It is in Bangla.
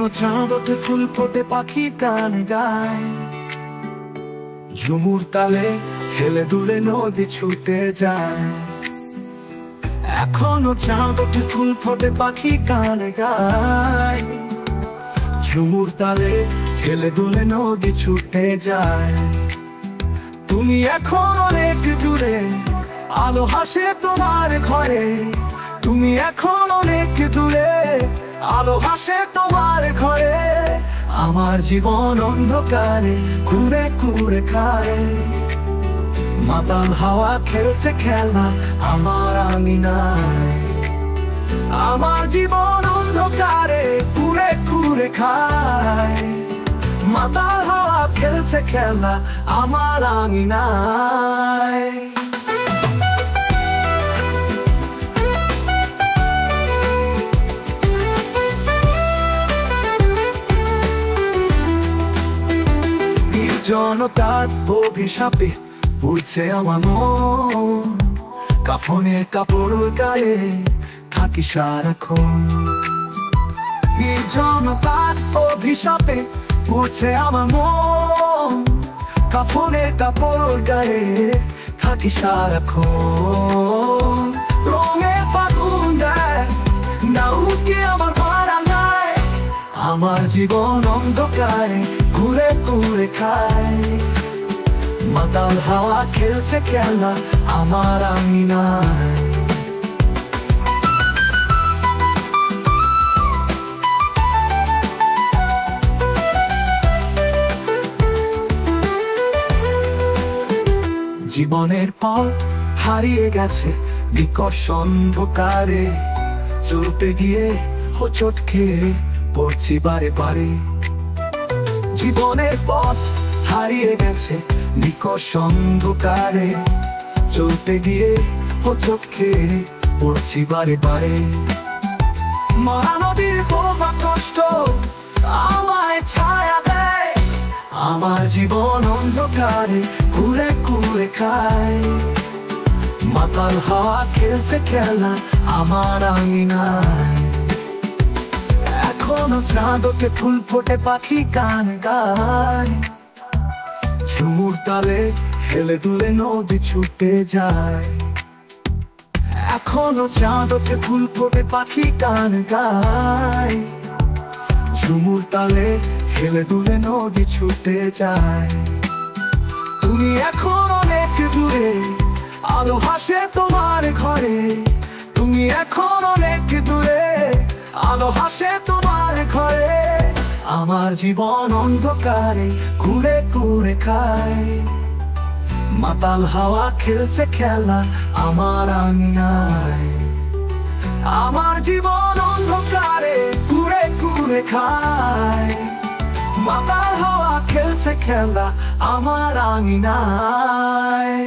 এখনো চাঁদ ওঠে, ফুল ফোটে, পাখি গান গায়, ঝুমুর তালে হেলে দুলে নদী ছুটে যায়। এখনো চাঁদ ওঠে, ফুল ফোটে, পাখি গান গায়, ঝুমুর তালে হেলে দুলে নদী ছুটে যায়। তুমি এখন অনেক দূরে, আলো হাসে তোমার ঘরে। তুমি এখন অনেক দূরে, আলো হাসে তোমার ঘরে। আমার জীবন অন্ধকারে কুড়ে কুড়ে খায়, মাতাল হাওয়া খেলছে খেলা আমার আঙিনায়। আমার জীবন অন্ধকারে কুড়ে কুড়ে খায়, মাতাল হাওয়া খেলছে খেলা আমার আঙিনায়। জনতার অভিশাপে পুড়ছে আমার মন, কাফনের কাপড় গায়ে থাকি সারাক্ষণ। নির্জনতার অভিশাপে পুড়ছে আমার মন, কাফনের কাপড় গায়ে থাকি সারাক্ষণ। রঙে ফাগুন দেয় না উঠে আমার ভাড়া নাই, আমার জীবন অন্ধকারে ঘুরে ঘুরে খায়, মাতাল হাওয়া খেলছে খেলা আমার আঙিনায়। জীবনের পথ হারিয়ে গেছে বিকশ অন্ধকারে, চলতে গিয়ে হোঁচট খেয়ে পড়ছি বারে বারে। জীবনের পথ হারিয়ে গেছে বিকশ অন্ধকারে, চলতে গিয়ে হোঁচট খেয়ে পড়ছি বারে বারে। মরা নদীর প্রবাহ কষ্ট আমায় ছায়া দেয়, আমার জীবন অন্ধকারে ঘুরে ঘুরে খায়, মাতাল হাওয়া খেলছে খেলা আমার আঙিনায়। এখনো চাঁদ ওঠে, ফুল ফোটে, পাখি গান গায়, ঝুমুর তালে হেলে দুলে নদী ছুটে যায়। এখনো চাঁদ ওঠে, ফুল ফোটে, পাখি গান গায়, ঝুমুর তালে হেলে দুলে নদী ছুটে যায়। তুমি এখন অনেক দূরে, আলো হাসে তোমার ঘরে। তুমি এখন অনেক দূরে, আলো হাসে তোমার ঘরে। আমার জীবন অন্ধকারে ঘুরে ঘুরে খায়, মাতাল হাওয়া খেলছে খেলা আমার আঙিনায়। আমার জীবন অন্ধকারে ঘুরে ঘুরে খায়, মাতাল হাওয়া খেলছে খেলা আমার আঙিনায়।